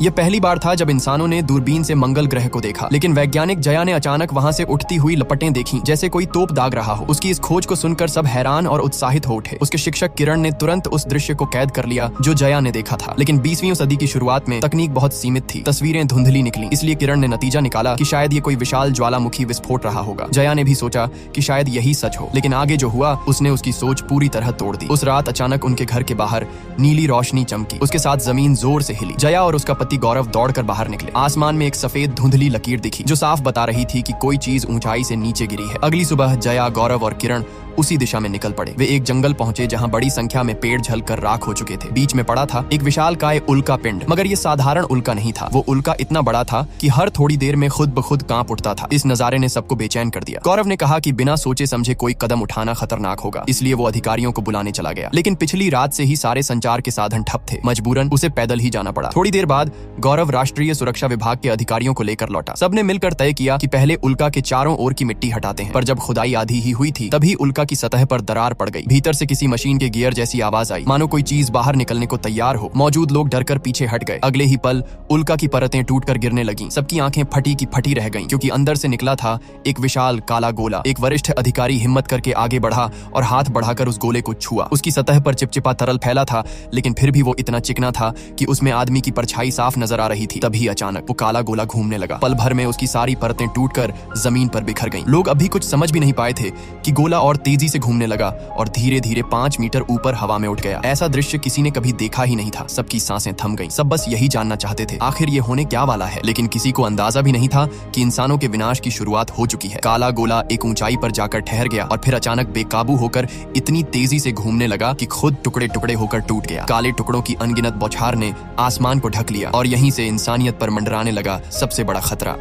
ये पहली बार था जब इंसानों ने दूरबीन से मंगल ग्रह को देखा, लेकिन वैज्ञानिक जया ने अचानक वहां से उठती हुई लपटें देखी, जैसे कोई तोप दाग रहा हो। उसकी इस खोज को सुनकर सब हैरान और उत्साहित हो उठे। उसके शिक्षक किरण ने तुरंत उस दृश्य को कैद कर लिया जो जया ने देखा था। लेकिन 20वीं सदी की शुरुआत में तकनीक बहुत सीमित थी, तस्वीरें धुंधली निकली। इसलिए किरण ने नतीजा निकाला कि शायद ये कोई विशाल ज्वालामुखी विस्फोट रहा होगा। जया ने भी सोचा कि शायद यही सच हो, लेकिन आगे जो हुआ उसने उसकी सोच पूरी तरह तोड़ दी। उस रात अचानक उनके घर के बाहर नीली रोशनी चमकी, उसके साथ जमीन जोर से हिली। जया और उसका पति गौरव दौड़कर बाहर निकले। आसमान में एक सफेद धुंधली लकीर दिखी जो साफ बता रही थी कि कोई चीज ऊंचाई से नीचे गिरी है। अगली सुबह जया, गौरव और किरण उसी दिशा में निकल पड़े। वे एक जंगल पहुंचे जहां बड़ी संख्या में पेड़ जलकर राख हो चुके थे। बीच में पड़ा था एक विशालकाय उल्का पिंड, मगर ये साधारण उल्का नहीं था। वो उल्का इतना बड़ा था कि हर थोड़ी देर में खुद ब खुद कांप उठता था। इस नजारे ने सबको बेचैन कर दिया। गौरव ने कहा कि बिना सोचे समझे कोई कदम उठाना खतरनाक होगा, इसलिए वो अधिकारियों को बुलाने चला गया। लेकिन पिछली रात से ही सारे संचार के साधन ठप थे। मजबूरन उसे पैदल ही जाना पड़ा। थोड़ी देर बाद गौरव राष्ट्रीय सुरक्षा विभाग के अधिकारियों को लेकर लौटा। सबने मिलकर तय किया कि पहले उल्का के चारों ओर की मिट्टी हटाते हैं। पर जब खुदाई आधी ही हुई थी तभी उल्का की सतह पर दरार पड़ गई। भीतर से किसी मशीन के गियर जैसी आवाज आई, मानो कोई चीज बाहर निकलने को तैयार हो। मौजूद लोग डरकर पीछे हट गए। अगले ही पल उल्का की परतें टूटकर गिरने लगीं। सबकी आंखें फटी की फटी रह गईं, क्योंकि अंदर से निकला था एक विशाल काला गोला। एक वरिष्ठ अधिकारी हिम्मत करके आगे बढ़ा और हाथ बढ़ाकर उस गोले को छुआ। उसकी सतह पर चिपचिपा तरल फैला था, लेकिन फिर भी वो इतना चिकना था कि उसमें आदमी की परछाई साफ नजर आ रही थी। तभी अचानक वो काला गोला घूमने लगा। पल भर में उसकी सारी परतें टूटकर जमीन पर बिखर गईं। लोग अभी कुछ समझ भी नहीं पाए थे कि गोला और तेजी से घूमने लगा और धीरे धीरे 5 मीटर ऊपर हवा में उठ गया। ऐसा दृश्य किसी ने कभी देखा ही नहीं था। सबकी सांसें थम गईं। सब बस यही जानना चाहते थे, आखिर ये होने क्या वाला है। लेकिन किसी को अंदाजा भी नहीं था कि इंसानों के विनाश की शुरुआत हो चुकी है। काला गोला एक ऊंचाई पर जाकर ठहर गया और फिर अचानक बेकाबू होकर इतनी तेजी से घूमने लगा कि खुद टुकड़े टुकड़े होकर टूट गया। काले टुकड़ों की अनगिनत बौछार ने आसमान को ढक लिया और यहीं से इंसानियत पर मंडराने लगा सबसे बड़ा खतरा।